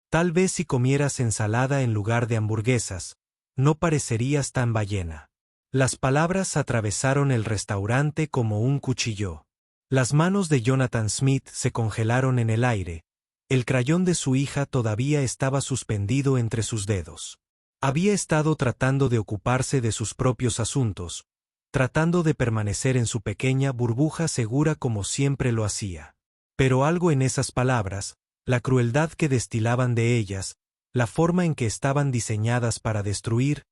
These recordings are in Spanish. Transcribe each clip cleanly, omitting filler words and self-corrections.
Tal vez si comieras ensalada en lugar de hamburguesas, no parecerías tan ballena. Las palabras atravesaron el restaurante como un cuchillo. Las manos de Jonathan Smith se congelaron en el aire. El crayón de su hija todavía estaba suspendido entre sus dedos. Había estado tratando de ocuparse de sus propios asuntos, tratando de permanecer en su pequeña burbuja segura como siempre lo hacía. Pero algo en esas palabras, la crueldad que destilaban de ellas, la forma en que estaban diseñadas para destruir,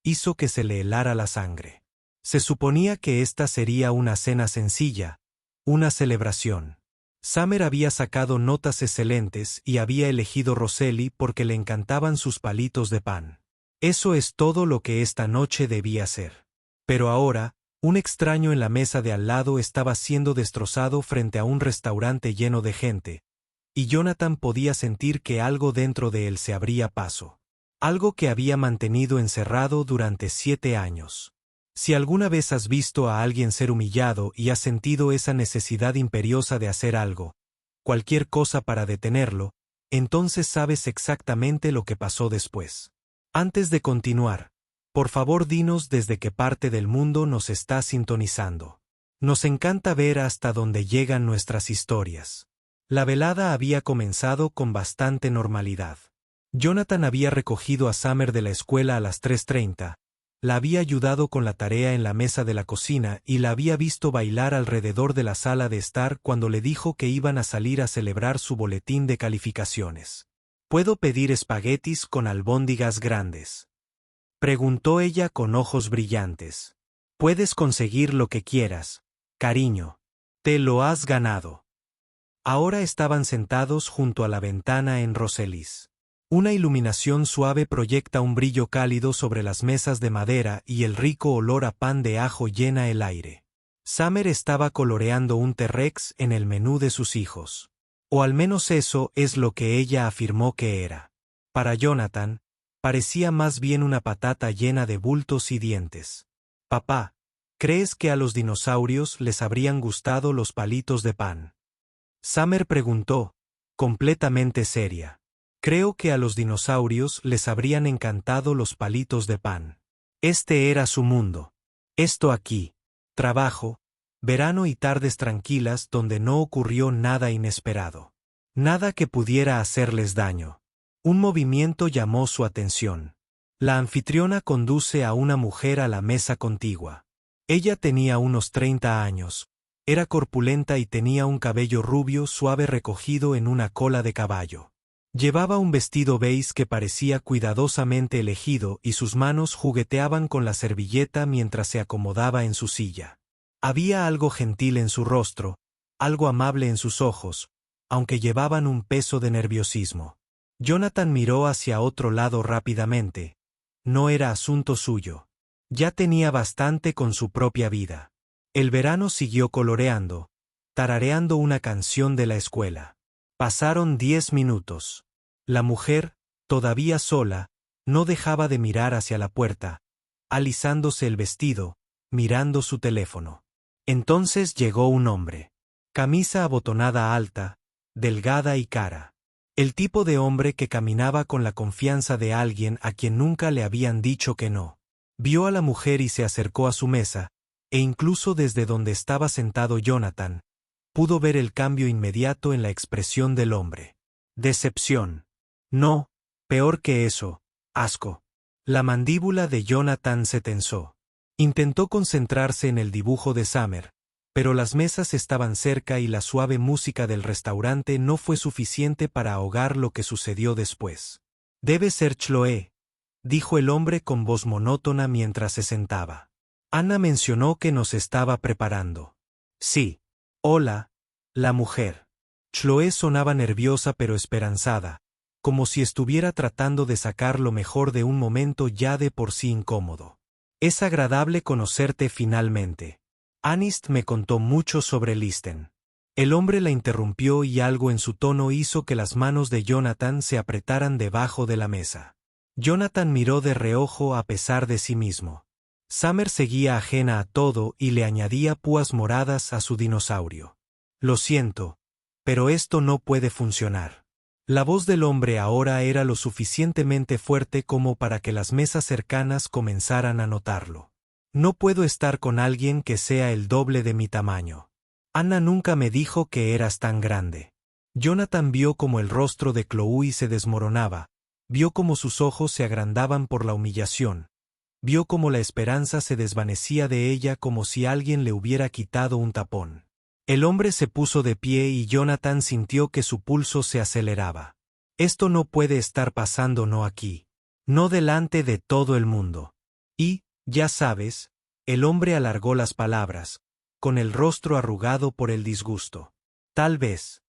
hizo que se le helara la sangre. Se suponía que esta sería una cena sencilla, una celebración. Summer había sacado notas excelentes y había elegido Roselli porque le encantaban sus palitos de pan. Eso es todo lo que esta noche debía ser. Pero ahora, un extraño en la mesa de al lado estaba siendo destrozado frente a un restaurante lleno de gente, y Jonathan podía sentir que algo dentro de él se abría paso. Algo que había mantenido encerrado durante 7 años. Si alguna vez has visto a alguien ser humillado y has sentido esa necesidad imperiosa de hacer algo, cualquier cosa para detenerlo, entonces sabes exactamente lo que pasó después. Antes de continuar, por favor dinos desde qué parte del mundo nos estás sintonizando. Nos encanta ver hasta dónde llegan nuestras historias. La velada había comenzado con bastante normalidad. Jonathan había recogido a Summer de la escuela a las 3:30, la había ayudado con la tarea en la mesa de la cocina y la había visto bailar alrededor de la sala de estar cuando le dijo que iban a salir a celebrar su boletín de calificaciones. ¿Puedo pedir espaguetis con albóndigas grandes?, preguntó ella con ojos brillantes. Puedes conseguir lo que quieras, cariño. Te lo has ganado. Ahora estaban sentados junto a la ventana en Roselli's. Una iluminación suave proyecta un brillo cálido sobre las mesas de madera y el rico olor a pan de ajo llena el aire. Summer estaba coloreando un T-Rex en el menú de sus hijos. O al menos eso es lo que ella afirmó que era. Para Jonathan, parecía más bien una patata llena de bultos y dientes. Papá, ¿crees que a los dinosaurios les habrían gustado los palitos de pan?, Summer preguntó, completamente seria. Creo que a los dinosaurios les habrían encantado los palitos de pan. Este era su mundo. Esto aquí. Trabajo, verano y tardes tranquilas donde no ocurrió nada inesperado. Nada que pudiera hacerles daño. Un movimiento llamó su atención. La anfitriona conduce a una mujer a la mesa contigua. Ella tenía unos 30 años. Era corpulenta y tenía un cabello rubio suave recogido en una cola de caballo. Llevaba un vestido beige que parecía cuidadosamente elegido y sus manos jugueteaban con la servilleta mientras se acomodaba en su silla. Había algo gentil en su rostro, algo amable en sus ojos, aunque llevaban un peso de nerviosismo. Jonathan miró hacia otro lado rápidamente. No era asunto suyo. Ya tenía bastante con su propia vida. El verano siguió coloreando, tarareando una canción de la escuela. Pasaron 10 minutos. La mujer, todavía sola, no dejaba de mirar hacia la puerta, alisándose el vestido, mirando su teléfono. Entonces llegó un hombre. Camisa abotonada alta, delgada y cara. El tipo de hombre que caminaba con la confianza de alguien a quien nunca le habían dicho que no. Vio a la mujer y se acercó a su mesa, e incluso desde donde estaba sentado Jonathan, pudo ver el cambio inmediato en la expresión del hombre. Decepción. No, peor que eso, asco. La mandíbula de Jonathan se tensó. Intentó concentrarse en el dibujo de Summer, pero las mesas estaban cerca y la suave música del restaurante no fue suficiente para ahogar lo que sucedió después. Debe ser Chloe, dijo el hombre con voz monótona mientras se sentaba. Ana mencionó que nos estaba preparando. Sí. Hola, la mujer. Chloe sonaba nerviosa pero esperanzada, como si estuviera tratando de sacar lo mejor de un momento ya de por sí incómodo. Es agradable conocerte finalmente. Anist me contó mucho sobre Listen. El hombre la interrumpió y algo en su tono hizo que las manos de Jonathan se apretaran debajo de la mesa. Jonathan miró de reojo a pesar de sí mismo. Summer seguía ajena a todo y le añadía púas moradas a su dinosaurio. Lo siento, pero esto no puede funcionar. La voz del hombre ahora era lo suficientemente fuerte como para que las mesas cercanas comenzaran a notarlo. No puedo estar con alguien que sea el doble de mi tamaño. Anna nunca me dijo que eras tan grande. Jonathan vio como el rostro de Chloe se desmoronaba, vio como sus ojos se agrandaban por la humillación, vio como la esperanza se desvanecía de ella como si alguien le hubiera quitado un tapón. El hombre se puso de pie y Jonathan sintió que su pulso se aceleraba. Esto no puede estar pasando no aquí. No delante de todo el mundo. Y, ya sabes, el hombre alargó las palabras, con el rostro arrugado por el disgusto. Tal vez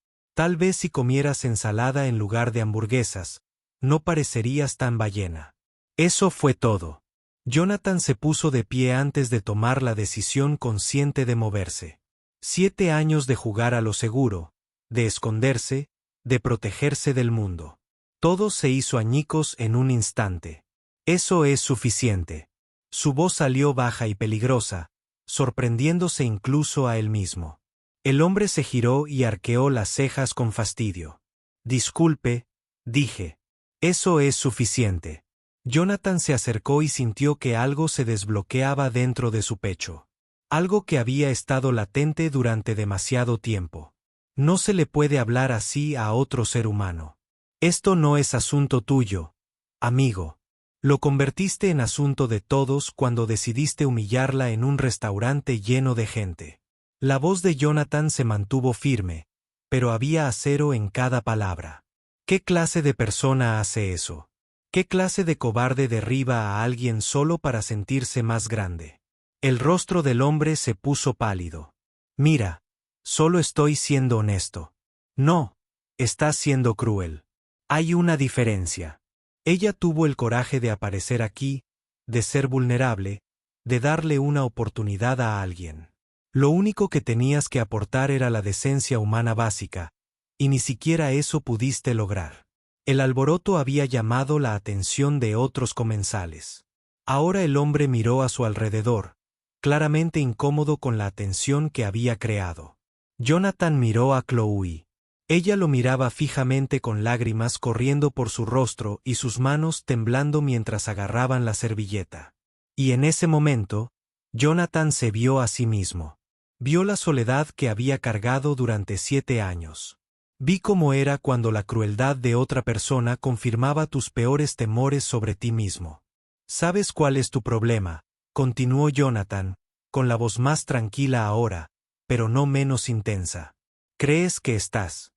si comieras ensalada en lugar de hamburguesas, no parecerías tan ballena. Eso fue todo. Jonathan se puso de pie antes de tomar la decisión consciente de moverse. 7 años de jugar a lo seguro, de esconderse, de protegerse del mundo. Todo se hizo añicos en un instante. Eso es suficiente. Su voz salió baja y peligrosa, sorprendiéndose incluso a él mismo. El hombre se giró y arqueó las cejas con fastidio. Disculpe, dije. Eso es suficiente. Jonathan se acercó y sintió que algo se desbloqueaba dentro de su pecho. Algo que había estado latente durante demasiado tiempo. No se le puede hablar así a otro ser humano. Esto no es asunto tuyo, amigo. Lo convertiste en asunto de todos cuando decidiste humillarla en un restaurante lleno de gente. La voz de Jonathan se mantuvo firme, pero había acero en cada palabra. ¿Qué clase de persona hace eso? ¿Qué clase de cobarde derriba a alguien solo para sentirse más grande? El rostro del hombre se puso pálido. Mira, solo estoy siendo honesto. No, estás siendo cruel. Hay una diferencia. Ella tuvo el coraje de aparecer aquí, de ser vulnerable, de darle una oportunidad a alguien. Lo único que tenías que aportar era la decencia humana básica, y ni siquiera eso pudiste lograr. El alboroto había llamado la atención de otros comensales. Ahora el hombre miró a su alrededor, claramente incómodo con la atención que había creado. Jonathan miró a Chloe. Ella lo miraba fijamente con lágrimas corriendo por su rostro y sus manos temblando mientras agarraban la servilleta. Y en ese momento, Jonathan se vio a sí mismo. Vio la soledad que había cargado durante 7 años. Vi cómo era cuando la crueldad de otra persona confirmaba tus peores temores sobre ti mismo. ¿Sabes cuál es tu problema?, continuó Jonathan, con la voz más tranquila ahora, pero no menos intensa. Crees que estás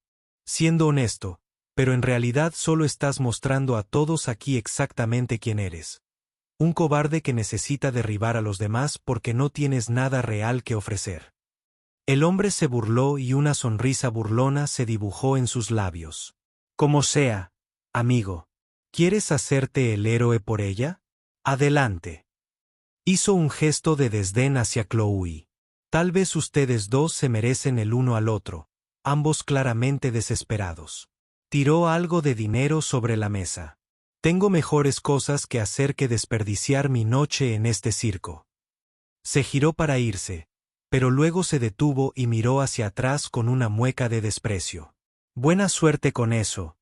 siendo honesto, pero en realidad solo estás mostrando a todos aquí exactamente quién eres. Un cobarde que necesita derribar a los demás porque no tienes nada real que ofrecer. El hombre se burló y una sonrisa burlona se dibujó en sus labios. Como sea, amigo. ¿Quieres hacerte el héroe por ella? Adelante. Hizo un gesto de desdén hacia Chloe. Tal vez ustedes dos se merecen el uno al otro, ambos claramente desesperados. Tiró algo de dinero sobre la mesa. Tengo mejores cosas que hacer que desperdiciar mi noche en este circo. Se giró para irse, pero luego se detuvo y miró hacia atrás con una mueca de desprecio. Buena suerte con eso,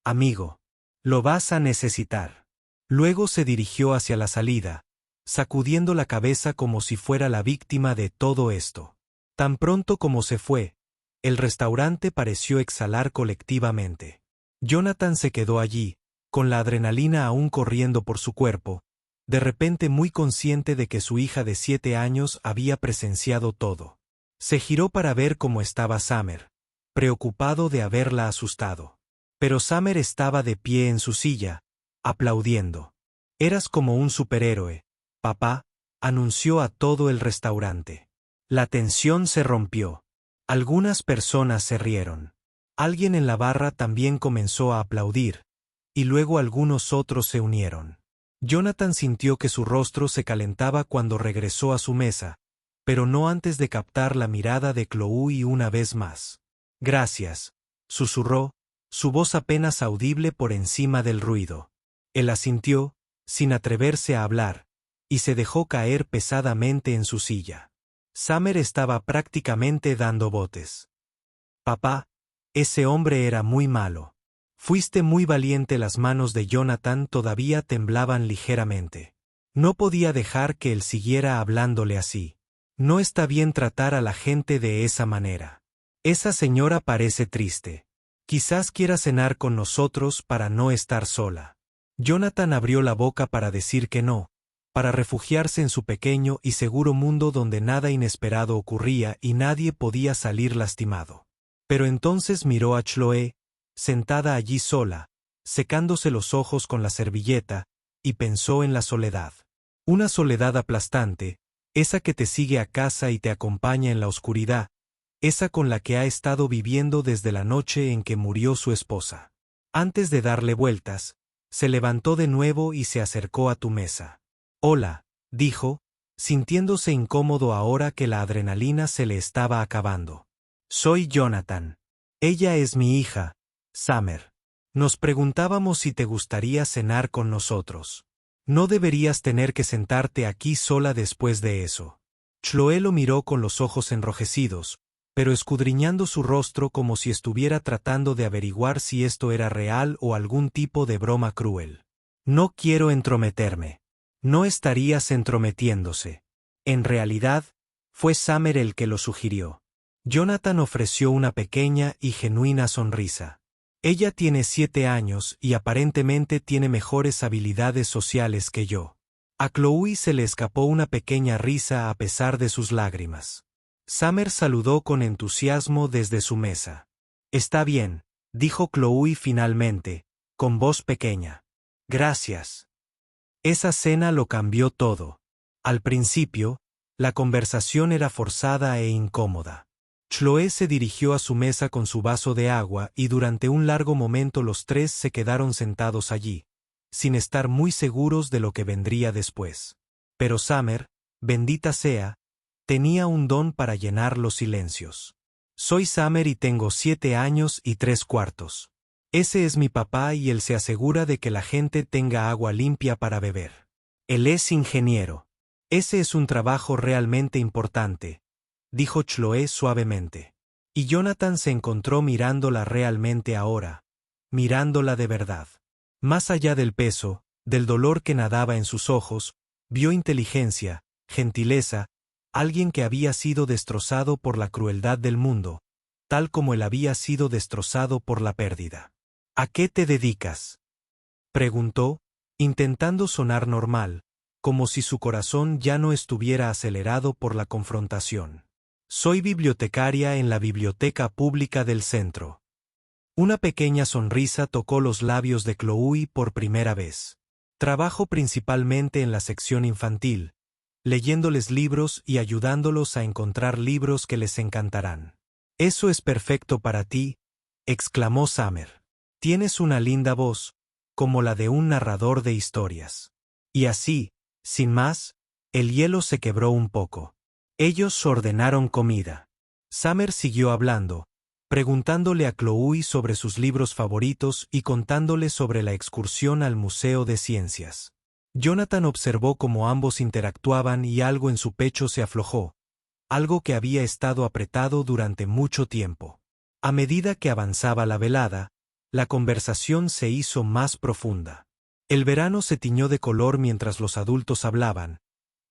amigo. Lo vas a necesitar. Luego se dirigió hacia la salida, sacudiendo la cabeza como si fuera la víctima de todo esto. Tan pronto como se fue, el restaurante pareció exhalar colectivamente. Jonathan se quedó allí, con la adrenalina aún corriendo por su cuerpo, de repente muy consciente de que su hija de 7 años había presenciado todo. Se giró para ver cómo estaba Summer, preocupado de haberla asustado. Pero Summer estaba de pie en su silla, aplaudiendo. Eras como un superhéroe, papá, anunció a todo el restaurante. La tensión se rompió. Algunas personas se rieron. Alguien en la barra también comenzó a aplaudir, y luego algunos otros se unieron. Jonathan sintió que su rostro se calentaba cuando regresó a su mesa, pero no antes de captar la mirada de Chloe una vez más. Gracias, susurró, su voz apenas audible por encima del ruido. Él asintió, sin atreverse a hablar, y se dejó caer pesadamente en su silla. Summer estaba prácticamente dando botes. Papá, ese hombre era muy malo. Fuiste muy valiente. Las manos de Jonathan todavía temblaban ligeramente. No podía dejar que él siguiera hablándole así. No está bien tratar a la gente de esa manera. Esa señora parece triste. Quizás quiera cenar con nosotros para no estar sola. Jonathan abrió la boca para decir que no, para refugiarse en su pequeño y seguro mundo donde nada inesperado ocurría y nadie podía salir lastimado. Pero entonces miró a Chloe, sentada allí sola, secándose los ojos con la servilleta, y pensó en la soledad. Una soledad aplastante, esa que te sigue a casa y te acompaña en la oscuridad, esa con la que ha estado viviendo desde la noche en que murió su esposa. Antes de darle vueltas, se levantó de nuevo y se acercó a tu mesa. Hola, dijo, sintiéndose incómodo ahora que la adrenalina se le estaba acabando. Soy Jonathan. Ella es mi hija, Summer. Nos preguntábamos si te gustaría cenar con nosotros. No deberías tener que sentarte aquí sola después de eso. Chloe lo miró con los ojos enrojecidos, pero escudriñando su rostro como si estuviera tratando de averiguar si esto era real o algún tipo de broma cruel. No quiero entrometerme. No estarías entrometiéndose. En realidad, fue Summer el que lo sugirió. Jonathan ofreció una pequeña y genuina sonrisa. Ella tiene 7 años y aparentemente tiene mejores habilidades sociales que yo. A Chloe se le escapó una pequeña risa a pesar de sus lágrimas. Summer saludó con entusiasmo desde su mesa. Está bien, dijo Chloe finalmente, con voz pequeña. Gracias. Esa cena lo cambió todo. Al principio, la conversación era forzada e incómoda. Chloe se dirigió a su mesa con su vaso de agua y durante un largo momento los tres se quedaron sentados allí, sin estar muy seguros de lo que vendría después. Pero Summer, bendita sea, tenía un don para llenar los silencios. Soy Summer y tengo 7 años y 3/4. Ese es mi papá y él se asegura de que la gente tenga agua limpia para beber. Él es ingeniero. Ese es un trabajo realmente importante, dijo Chloe suavemente. Y Jonathan se encontró mirándola realmente ahora, mirándola de verdad. Más allá del peso, del dolor que nadaba en sus ojos, vio inteligencia, gentileza, alguien que había sido destrozado por la crueldad del mundo, tal como él había sido destrozado por la pérdida. ¿A qué te dedicas?, preguntó, intentando sonar normal, como si su corazón ya no estuviera acelerado por la confrontación. Soy bibliotecaria en la biblioteca pública del centro. Una pequeña sonrisa tocó los labios de Chloe por primera vez. Trabajo principalmente en la sección infantil, leyéndoles libros y ayudándolos a encontrar libros que les encantarán. Eso es perfecto para ti, exclamó Summer. Tienes una linda voz, como la de un narrador de historias. Y así, sin más, el hielo se quebró un poco. Ellos ordenaron comida. Summer siguió hablando, preguntándole a Chloe sobre sus libros favoritos y contándole sobre la excursión al Museo de Ciencias. Jonathan observó cómo ambos interactuaban y algo en su pecho se aflojó, algo que había estado apretado durante mucho tiempo. A medida que avanzaba la velada, la conversación se hizo más profunda. El verano se tiñó de color mientras los adultos hablaban,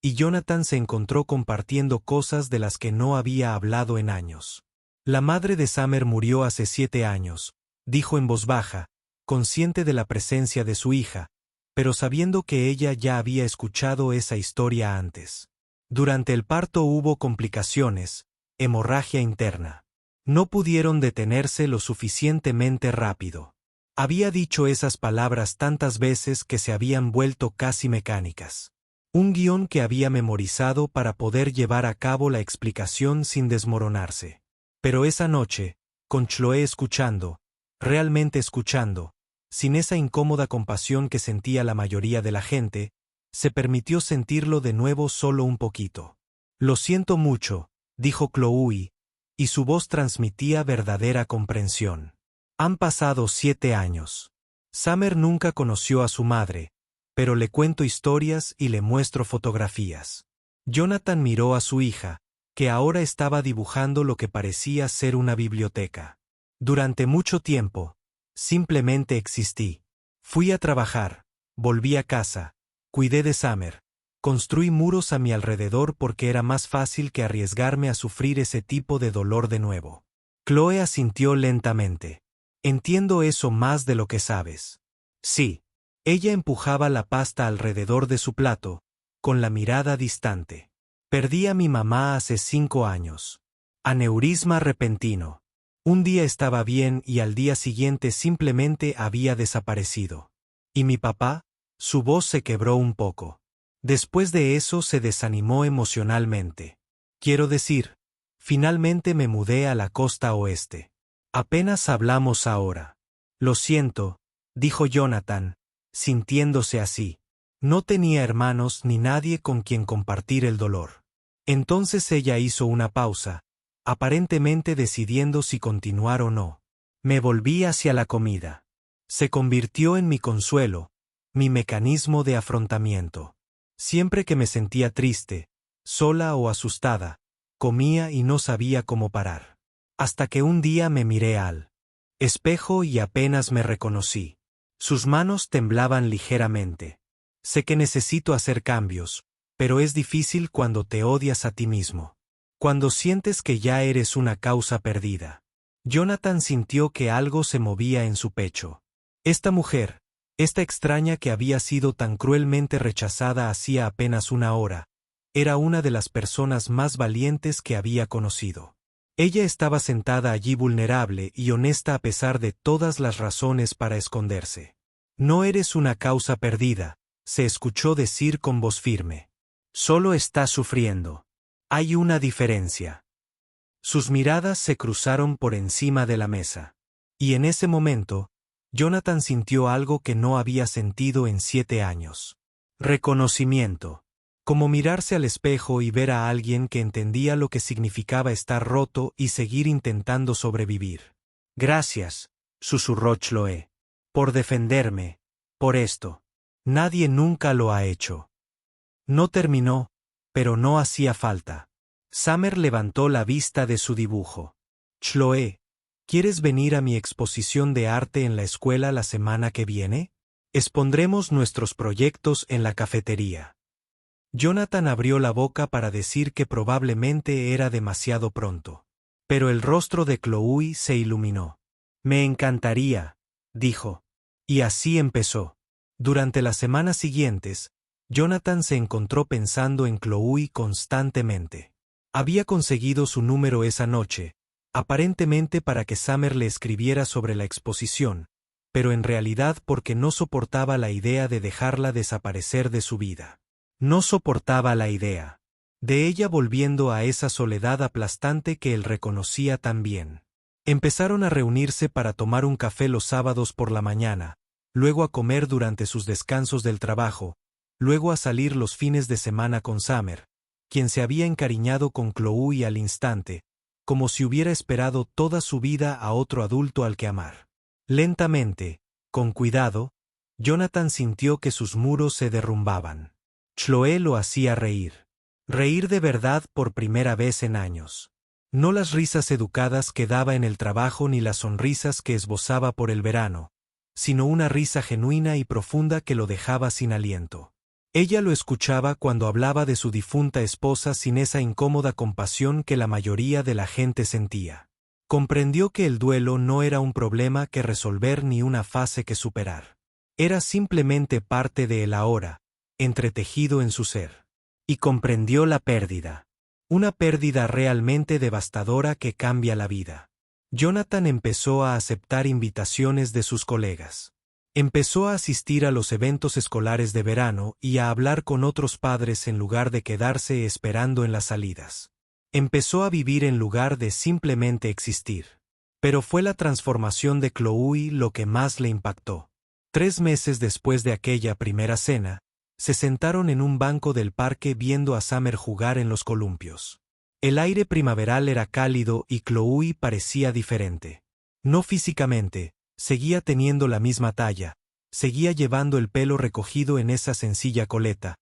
y Jonathan se encontró compartiendo cosas de las que no había hablado en años. La madre de Summer murió hace 7 años, dijo en voz baja, consciente de la presencia de su hija, pero sabiendo que ella ya había escuchado esa historia antes. Durante el parto hubo complicaciones, hemorragia interna. No pudieron detenerse lo suficientemente rápido. Había dicho esas palabras tantas veces que se habían vuelto casi mecánicas. Un guión que había memorizado para poder llevar a cabo la explicación sin desmoronarse. Pero esa noche, con Chloe escuchando, realmente escuchando, sin esa incómoda compasión que sentía la mayoría de la gente, se permitió sentirlo de nuevo solo un poquito. Lo siento mucho, dijo Chloe, y su voz transmitía verdadera comprensión. Han pasado 7 años. Summer nunca conoció a su madre, pero le cuento historias y le muestro fotografías. Jonathan miró a su hija, que ahora estaba dibujando lo que parecía ser una biblioteca. Durante mucho tiempo, Simplemente existí. Fui a trabajar, volví a casa, cuidé de Summer, construí muros a mi alrededor porque era más fácil que arriesgarme a sufrir ese tipo de dolor de nuevo. Chloe asintió lentamente. Entiendo eso más de lo que sabes. Sí. Ella empujaba la pasta alrededor de su plato, con la mirada distante. Perdí a mi mamá hace 5 años. Aneurisma repentino. Un día estaba bien y al día siguiente simplemente había desaparecido. ¿Y mi papá? Su voz se quebró un poco. Después de eso se desanimó emocionalmente. Quiero decir, finalmente me mudé a la costa oeste. Apenas hablamos ahora. Lo siento, dijo Jonathan, sintiéndose así. No tenía hermanos ni nadie con quien compartir el dolor. Entonces ella hizo una pausa, aparentemente decidiendo si continuar o no. Me volví hacia la comida. Se convirtió en mi consuelo, mi mecanismo de afrontamiento. Siempre que me sentía triste, sola o asustada, comía y no sabía cómo parar. Hasta que un día me miré al espejo y apenas me reconocí. Sus manos temblaban ligeramente. Sé que necesito hacer cambios, pero es difícil cuando te odias a ti mismo. Cuando sientes que ya eres una causa perdida. Jonathan sintió que algo se movía en su pecho. Esta mujer, esta extraña que había sido tan cruelmente rechazada hacía apenas una hora, era una de las personas más valientes que había conocido. Ella estaba sentada allí vulnerable y honesta a pesar de todas las razones para esconderse. No eres una causa perdida, se escuchó decir con voz firme. Solo estás sufriendo. Hay una diferencia. Sus miradas se cruzaron por encima de la mesa. Y en ese momento, Jonathan sintió algo que no había sentido en 7 años. Reconocimiento. Como mirarse al espejo y ver a alguien que entendía lo que significaba estar roto y seguir intentando sobrevivir. Gracias, susurró Chloe. Por defenderme. Por esto. Nadie nunca lo ha hecho. No terminó, pero no hacía falta. Summer levantó la vista de su dibujo. Chloe, ¿quieres venir a mi exposición de arte en la escuela la semana que viene? Expondremos nuestros proyectos en la cafetería. Jonathan abrió la boca para decir que probablemente era demasiado pronto. Pero el rostro de Chloe se iluminó. Me encantaría, dijo. Y así empezó. Durante las semanas siguientes, Jonathan se encontró pensando en Chloe constantemente. Había conseguido su número esa noche, aparentemente para que Summer le escribiera sobre la exposición, pero en realidad porque no soportaba la idea de dejarla desaparecer de su vida. No soportaba la idea de ella volviendo a esa soledad aplastante que él reconocía tan bien. Empezaron a reunirse para tomar un café los sábados por la mañana, luego a comer durante sus descansos del trabajo, luego a salir los fines de semana con Summer, quien se había encariñado con Chloe al instante, como si hubiera esperado toda su vida a otro adulto al que amar. Lentamente, con cuidado, Jonathan sintió que sus muros se derrumbaban. Chloe lo hacía reír. Reír de verdad por primera vez en años. No las risas educadas que daba en el trabajo ni las sonrisas que esbozaba por el verano, sino una risa genuina y profunda que lo dejaba sin aliento. Ella lo escuchaba cuando hablaba de su difunta esposa sin esa incómoda compasión que la mayoría de la gente sentía. Comprendió que el duelo no era un problema que resolver ni una fase que superar. Era simplemente parte de él ahora, entretejido en su ser. Y comprendió la pérdida. Una pérdida realmente devastadora que cambia la vida. Jonathan empezó a aceptar invitaciones de sus colegas. Empezó a asistir a los eventos escolares de verano y a hablar con otros padres en lugar de quedarse esperando en las salidas. Empezó a vivir en lugar de simplemente existir. Pero fue la transformación de Chloe lo que más le impactó. 3 meses después de aquella primera cena, se sentaron en un banco del parque viendo a Summer jugar en los columpios. El aire primaveral era cálido y Chloe parecía diferente. No físicamente, seguía teniendo la misma talla, seguía llevando el pelo recogido en esa sencilla coleta,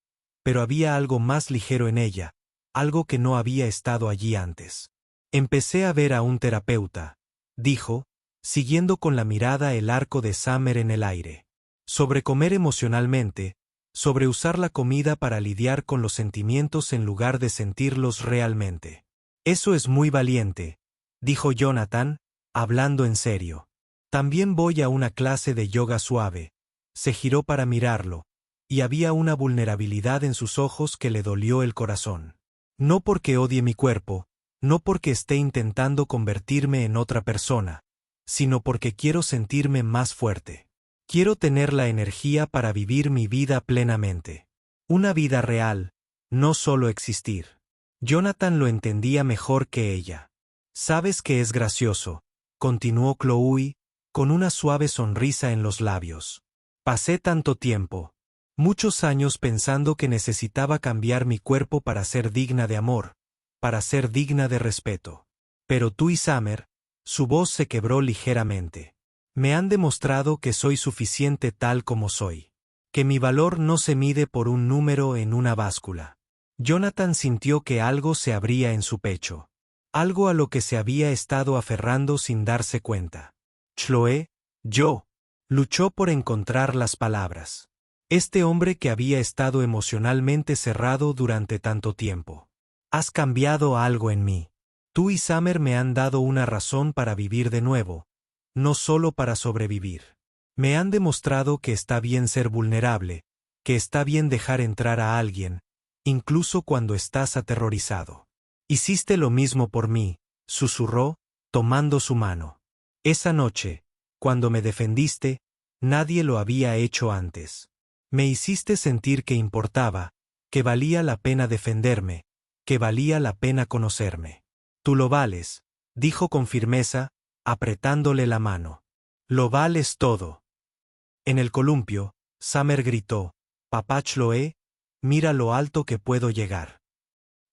pero había algo más ligero en ella, algo que no había estado allí antes. Empecé a ver a un terapeuta, dijo, siguiendo con la mirada el arco de Summer en el aire. Sobre comer emocionalmente, sobre usar la comida para lidiar con los sentimientos en lugar de sentirlos realmente. Eso es muy valiente, dijo Jonathan, hablando en serio. También voy a una clase de yoga suave. Se giró para mirarlo, y había una vulnerabilidad en sus ojos que le dolió el corazón. No porque odie mi cuerpo, no porque esté intentando convertirme en otra persona, sino porque quiero sentirme más fuerte. Quiero tener la energía para vivir mi vida plenamente. Una vida real, no solo existir. Jonathan lo entendía mejor que ella. «¿Sabes que es gracioso?», continuó Chloe, con una suave sonrisa en los labios. «Pasé tanto tiempo, muchos años pensando que necesitaba cambiar mi cuerpo para ser digna de amor, para ser digna de respeto. Pero tú y Summer», su voz se quebró ligeramente, «me han demostrado que soy suficiente tal como soy. Que mi valor no se mide por un número en una báscula». Jonathan sintió que algo se abría en su pecho. Algo a lo que se había estado aferrando sin darse cuenta. «Chloe, yo», luchó por encontrar las palabras. Este hombre que había estado emocionalmente cerrado durante tanto tiempo. «Has cambiado algo en mí. Tú y Summer me han dado una razón para vivir de nuevo, no solo para sobrevivir. Me han demostrado que está bien ser vulnerable, que está bien dejar entrar a alguien, incluso cuando estás aterrorizado. Hiciste lo mismo por mí», susurró, tomando su mano. «Esa noche, cuando me defendiste, nadie lo había hecho antes. Me hiciste sentir que importaba, que valía la pena defenderme, que valía la pena conocerme. Tú lo vales», dijo con firmeza, apretándole la mano. «Lo vales todo». En el columpio, Summer gritó: «Papá Chloe, mira lo alto que puedo llegar».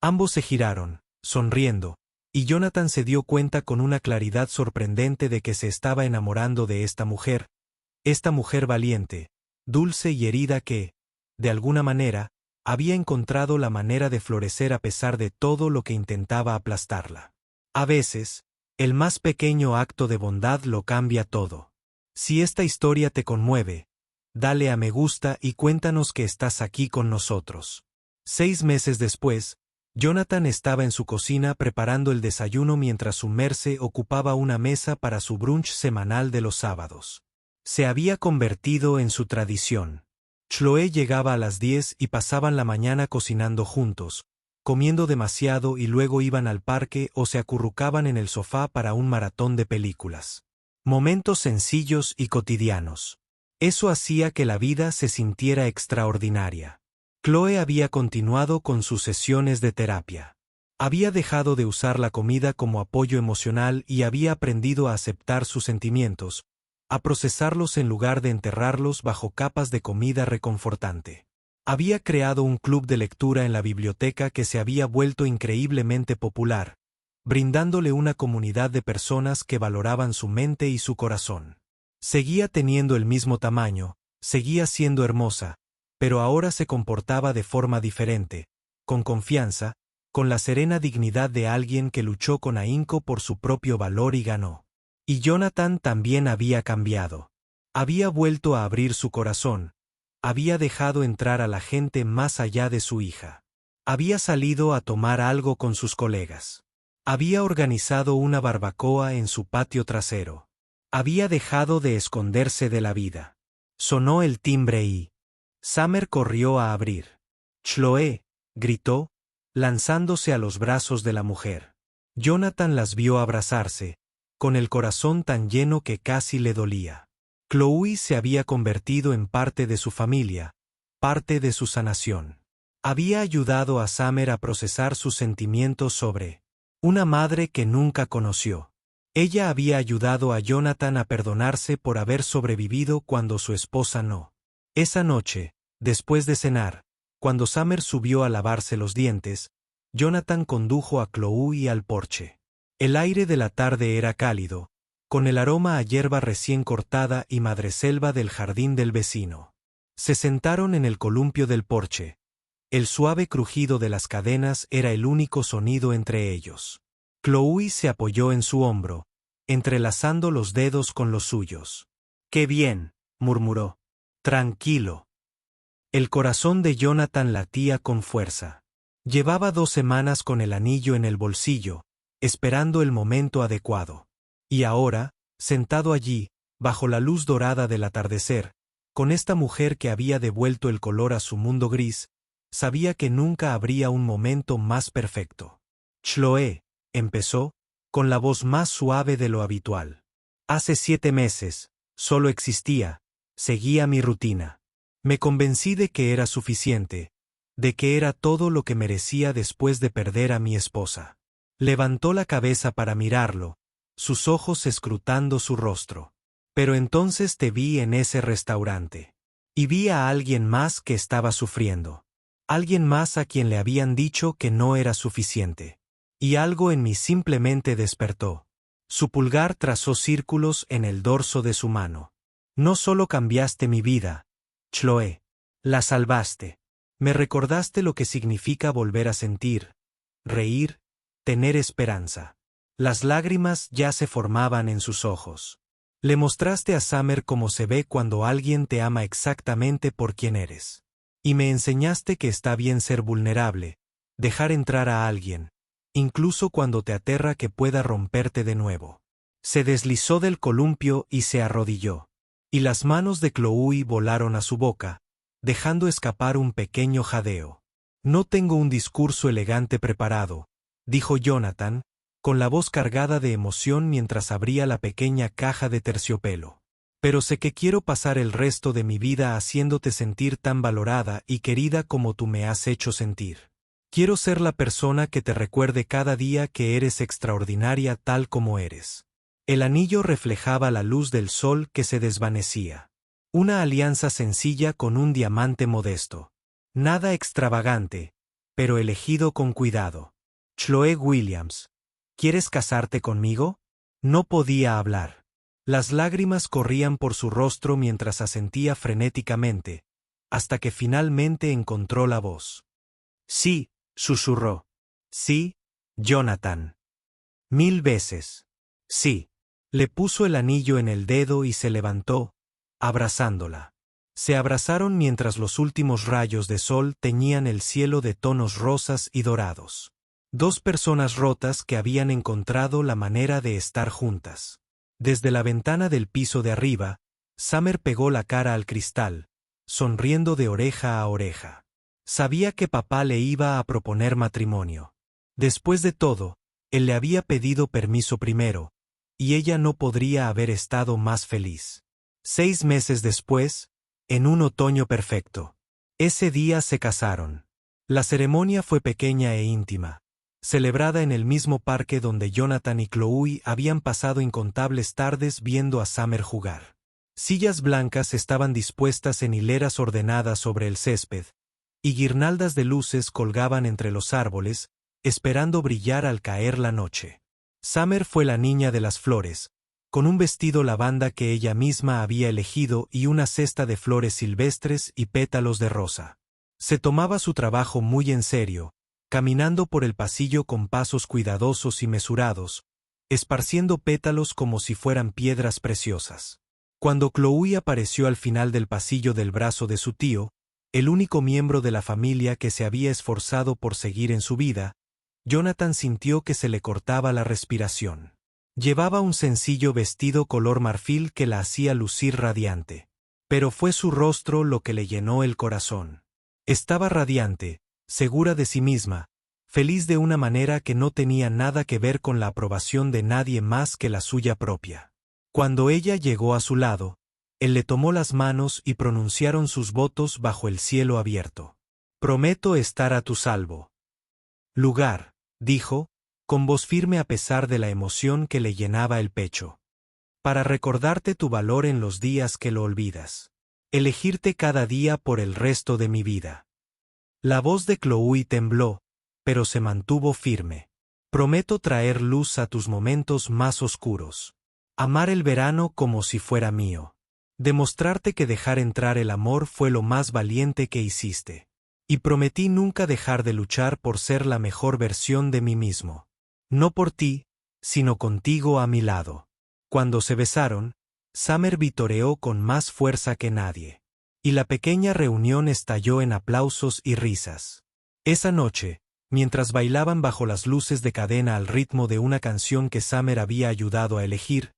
Ambos se giraron, sonriendo, y Jonathan se dio cuenta con una claridad sorprendente de que se estaba enamorando de esta mujer valiente, dulce y herida que, de alguna manera, había encontrado la manera de florecer a pesar de todo lo que intentaba aplastarla. A veces, el más pequeño acto de bondad lo cambia todo. Si esta historia te conmueve, dale a me gusta y cuéntanos que estás aquí con nosotros. 6 meses después, Jonathan estaba en su cocina preparando el desayuno mientras su Merce ocupaba una mesa para su brunch semanal de los sábados. Se había convertido en su tradición. Chloe llegaba a las 10 y pasaban la mañana cocinando juntos, comiendo demasiado y luego iban al parque o se acurrucaban en el sofá para un maratón de películas. Momentos sencillos y cotidianos. Eso hacía que la vida se sintiera extraordinaria. Chloe había continuado con sus sesiones de terapia. Había dejado de usar la comida como apoyo emocional y había aprendido a aceptar sus sentimientos, a procesarlos en lugar de enterrarlos bajo capas de comida reconfortante. Había creado un club de lectura en la biblioteca que se había vuelto increíblemente popular, brindándole una comunidad de personas que valoraban su mente y su corazón. Seguía teniendo el mismo tamaño, seguía siendo hermosa, pero ahora se comportaba de forma diferente, con confianza, con la serena dignidad de alguien que luchó con ahínco por su propio valor y ganó. Y Jonathan también había cambiado. Había vuelto a abrir su corazón, había dejado entrar a la gente más allá de su hija. Había salido a tomar algo con sus colegas. Había organizado una barbacoa en su patio trasero. Había dejado de esconderse de la vida. Sonó el timbre y Summer corrió a abrir. «Chloe», gritó, lanzándose a los brazos de la mujer. Jonathan las vio abrazarse, con el corazón tan lleno que casi le dolía. Chloe se había convertido en parte de su familia, parte de su sanación. Había ayudado a Summer a procesar sus sentimientos sobre una madre que nunca conoció. Ella había ayudado a Jonathan a perdonarse por haber sobrevivido cuando su esposa no. Esa noche, después de cenar, cuando Summer subió a lavarse los dientes, Jonathan condujo a Chloe al porche. El aire de la tarde era cálido, con el aroma a hierba recién cortada y madreselva del jardín del vecino. Se sentaron en el columpio del porche. El suave crujido de las cadenas era el único sonido entre ellos. Chloe se apoyó en su hombro, entrelazando los dedos con los suyos. «Qué bien», murmuró. «Tranquilo». El corazón de Jonathan latía con fuerza. Llevaba 2 semanas con el anillo en el bolsillo, esperando el momento adecuado. Y ahora, sentado allí, bajo la luz dorada del atardecer, con esta mujer que había devuelto el color a su mundo gris, sabía que nunca habría un momento más perfecto. «Chloé», empezó, con la voz más suave de lo habitual. «Hace 7 meses, solo existía, seguía mi rutina. Me convencí de que era suficiente, de que era todo lo que merecía después de perder a mi esposa». Levantó la cabeza para mirarlo, sus ojos escrutando su rostro. «Pero entonces te vi en ese restaurante. Y vi a alguien más que estaba sufriendo. Alguien más a quien le habían dicho que no era suficiente. Y algo en mí simplemente despertó». Su pulgar trazó círculos en el dorso de su mano. «No solo cambiaste mi vida, Chloé. La salvaste. Me recordaste lo que significa volver a sentir, reír, tener esperanza». Las lágrimas ya se formaban en sus ojos. Le mostraste a Summer cómo se ve cuando alguien te ama exactamente por quien eres. Y me enseñaste que está bien ser vulnerable, dejar entrar a alguien, incluso cuando te aterra que pueda romperte de nuevo. Se deslizó del columpio y se arrodilló. Y las manos de Chloe volaron a su boca, dejando escapar un pequeño jadeo. «No tengo un discurso elegante preparado», dijo Jonathan, con la voz cargada de emoción mientras abría la pequeña caja de terciopelo. «Pero sé que quiero pasar el resto de mi vida haciéndote sentir tan valorada y querida como tú me has hecho sentir. Quiero ser la persona que te recuerde cada día que eres extraordinaria tal como eres». El anillo reflejaba la luz del sol que se desvanecía. Una alianza sencilla con un diamante modesto. Nada extravagante, pero elegido con cuidado. «Chloé Williams, ¿quieres casarte conmigo?». No podía hablar. Las lágrimas corrían por su rostro mientras asentía frenéticamente, hasta que finalmente encontró la voz. «Sí», susurró. «Sí, Jonathan. 1000 veces. Sí». Le puso el anillo en el dedo y se levantó, abrazándola. Se abrazaron mientras los últimos rayos de sol teñían el cielo de tonos rosas y dorados. 2 personas rotas que habían encontrado la manera de estar juntas. Desde la ventana del piso de arriba, Summer pegó la cara al cristal, sonriendo de oreja a oreja. Sabía que papá le iba a proponer matrimonio. Después de todo, él le había pedido permiso primero, y ella no podría haber estado más feliz. 6 meses después, en un otoño perfecto. Ese día se casaron. La ceremonia fue pequeña e íntima, celebrada en el mismo parque donde Jonathan y Chloe habían pasado incontables tardes viendo a Summer jugar. Sillas blancas estaban dispuestas en hileras ordenadas sobre el césped, y guirnaldas de luces colgaban entre los árboles, esperando brillar al caer la noche. Summer fue la niña de las flores, con un vestido lavanda que ella misma había elegido y una cesta de flores silvestres y pétalos de rosa. Se tomaba su trabajo muy en serio, caminando por el pasillo con pasos cuidadosos y mesurados, esparciendo pétalos como si fueran piedras preciosas. Cuando Chloe apareció al final del pasillo del brazo de su tío, el único miembro de la familia que se había esforzado por seguir en su vida, Jonathan sintió que se le cortaba la respiración. Llevaba un sencillo vestido color marfil que la hacía lucir radiante. Pero fue su rostro lo que le llenó el corazón. Estaba radiante, segura de sí misma, feliz de una manera que no tenía nada que ver con la aprobación de nadie más que la suya propia. Cuando ella llegó a su lado, él le tomó las manos y pronunciaron sus votos bajo el cielo abierto. «Prometo estar a tu salvo. Lugar», dijo, con voz firme a pesar de la emoción que le llenaba el pecho. «Para recordarte tu valor en los días que lo olvidas. Elegirte cada día por el resto de mi vida». La voz de Chloe tembló, pero se mantuvo firme. «Prometo traer luz a tus momentos más oscuros. Amar el verano como si fuera mío. Demostrarte que dejar entrar el amor fue lo más valiente que hiciste. Y prometí nunca dejar de luchar por ser la mejor versión de mí mismo. No por ti, sino contigo a mi lado». Cuando se besaron, Summer vitoreó con más fuerza que nadie. Y la pequeña reunión estalló en aplausos y risas. Esa noche, mientras bailaban bajo las luces de cadena al ritmo de una canción que Summer había ayudado a elegir,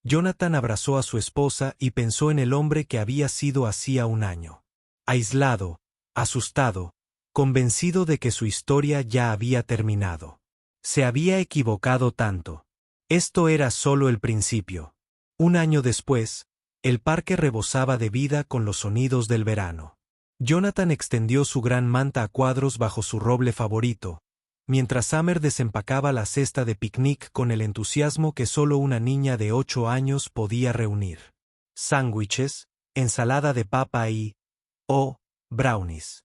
Jonathan abrazó a su esposa y pensó en el hombre que había sido hacía un año. Aislado, asustado, convencido de que su historia ya había terminado. Se había equivocado tanto. Esto era solo el principio. Un año después, el parque rebosaba de vida con los sonidos del verano. Jonathan extendió su gran manta a cuadros bajo su roble favorito, mientras Summer desempacaba la cesta de picnic con el entusiasmo que solo una niña de 8 años podía reunir. Sándwiches, ensalada de papa y, brownies.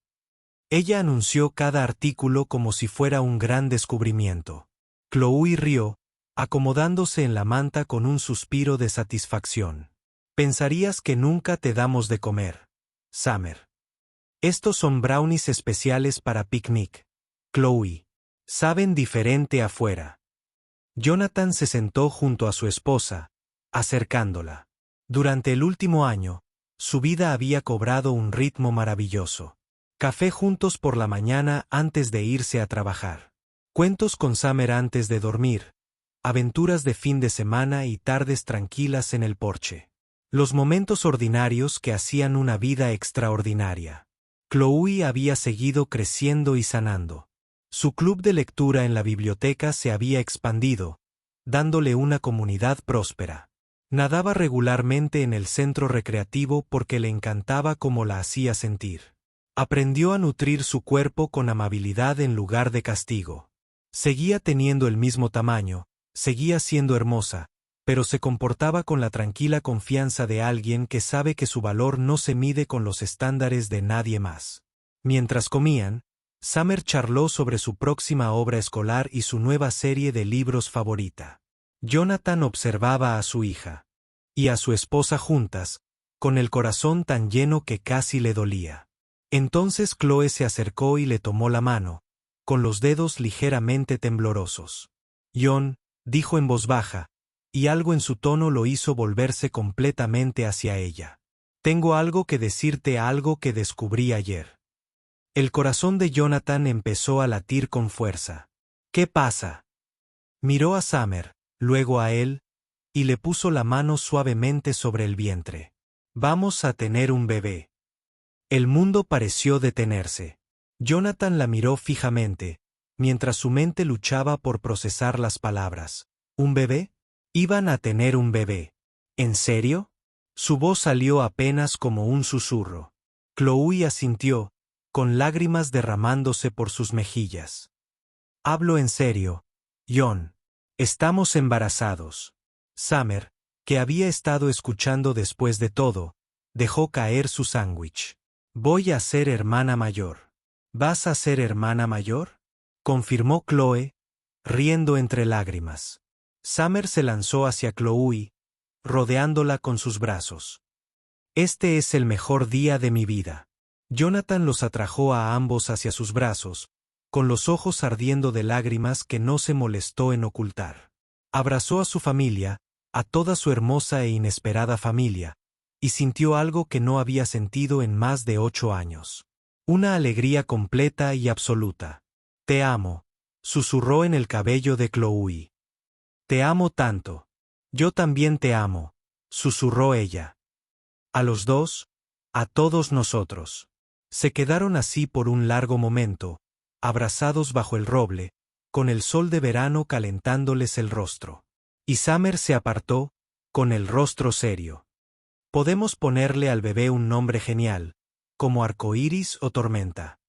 Ella anunció cada artículo como si fuera un gran descubrimiento. Chloe rió, acomodándose en la manta con un suspiro de satisfacción. Pensarías que nunca te damos de comer, Summer. Estos son brownies especiales para picnic, Chloe. Saben diferente afuera. Jonathan se sentó junto a su esposa, acercándola. Durante el último año, su vida había cobrado un ritmo maravilloso. Café juntos por la mañana antes de irse a trabajar. Cuentos con Summer antes de dormir. Aventuras de fin de semana y tardes tranquilas en el porche. Los momentos ordinarios que hacían una vida extraordinaria. Chloe había seguido creciendo y sanando. Su club de lectura en la biblioteca se había expandido, dándole una comunidad próspera. Nadaba regularmente en el centro recreativo porque le encantaba cómo la hacía sentir. Aprendió a nutrir su cuerpo con amabilidad en lugar de castigo. Seguía teniendo el mismo tamaño, seguía siendo hermosa, pero se comportaba con la tranquila confianza de alguien que sabe que su valor no se mide con los estándares de nadie más. Mientras comían, Summer charló sobre su próxima obra escolar y su nueva serie de libros favorita. Jonathan observaba a su hija y a su esposa juntas, con el corazón tan lleno que casi le dolía. Entonces Chloe se acercó y le tomó la mano, con los dedos ligeramente temblorosos. John, dijo en voz baja, y algo en su tono lo hizo volverse completamente hacia ella. Tengo algo que decirte, algo que descubrí ayer. El corazón de Jonathan empezó a latir con fuerza. ¿Qué pasa? Miró a Summer, luego a él, y le puso la mano suavemente sobre el vientre. Vamos a tener un bebé. El mundo pareció detenerse. Jonathan la miró fijamente, mientras su mente luchaba por procesar las palabras. ¿Un bebé? Iban a tener un bebé. ¿En serio? Su voz salió apenas como un susurro. Chloe asintió, con lágrimas derramándose por sus mejillas. Hablo en serio, John. Estamos embarazados. Summer, que había estado escuchando después de todo, dejó caer su sándwich. Voy a ser hermana mayor. ¿Vas a ser hermana mayor? Confirmó Chloe, riendo entre lágrimas. Summer se lanzó hacia Chloe, rodeándola con sus brazos. Este es el mejor día de mi vida. Jonathan los atrajo a ambos hacia sus brazos, con los ojos ardiendo de lágrimas que no se molestó en ocultar. Abrazó a su familia, a toda su hermosa e inesperada familia, y sintió algo que no había sentido en más de 8 años. Una alegría completa y absoluta. Te amo, susurró en el cabello de Chloe. Te amo tanto. Yo también te amo, susurró ella. A los dos, a todos nosotros. Se quedaron así por un largo momento, abrazados bajo el roble, con el sol de verano calentándoles el rostro. Y Summer se apartó, con el rostro serio. Podemos ponerle al bebé un nombre genial, como Arcoíris o Tormenta.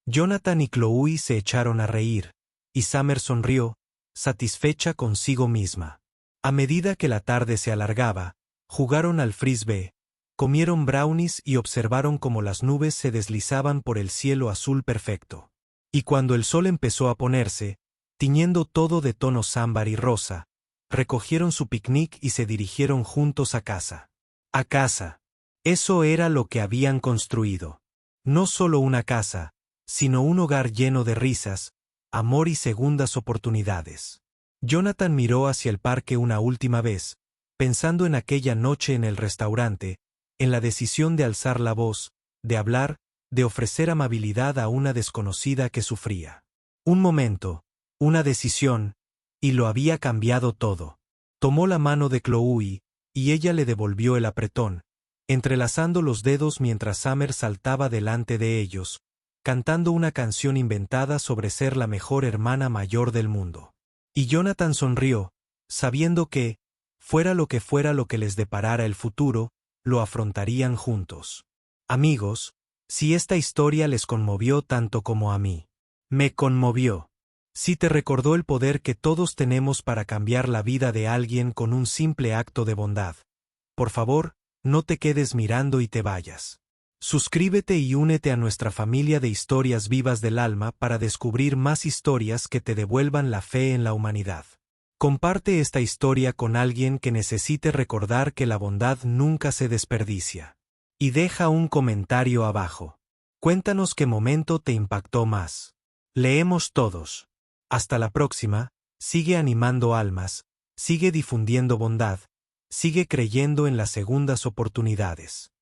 Jonathan y Chloe se echaron a reír, y Summer sonrió, satisfecha consigo misma. A medida que la tarde se alargaba, jugaron al frisbee, comieron brownies y observaron cómo las nubes se deslizaban por el cielo azul perfecto. Y cuando el sol empezó a ponerse, tiñendo todo de tonos ámbar y rosa, recogieron su picnic y se dirigieron juntos a casa. A casa. Eso era lo que habían construido. No solo una casa, sino un hogar lleno de risas, amor y segundas oportunidades. Jonathan miró hacia el parque una última vez, pensando en aquella noche en el restaurante, en la decisión de alzar la voz, de hablar, de ofrecer amabilidad a una desconocida que sufría. Un momento, una decisión, y lo había cambiado todo. Tomó la mano de Chloe, y ella le devolvió el apretón, entrelazando los dedos mientras Summer saltaba delante de ellos, cantando una canción inventada sobre ser la mejor hermana mayor del mundo. Y Jonathan sonrió, sabiendo que, fuera lo que les deparara el futuro, lo afrontarían juntos. Amigos, si esta historia les conmovió tanto como a mí. Me conmovió. Si te recordó el poder que todos tenemos para cambiar la vida de alguien con un simple acto de bondad. Por favor, no te quedes mirando y te vayas. Suscríbete y únete a nuestra familia de historias vivas del alma para descubrir más historias que te devuelvan la fe en la humanidad. Comparte esta historia con alguien que necesite recordar que la bondad nunca se desperdicia. Y deja un comentario abajo. Cuéntanos qué momento te impactó más. Leemos todos. Hasta la próxima, sigue animando almas, sigue difundiendo bondad, sigue creyendo en las segundas oportunidades.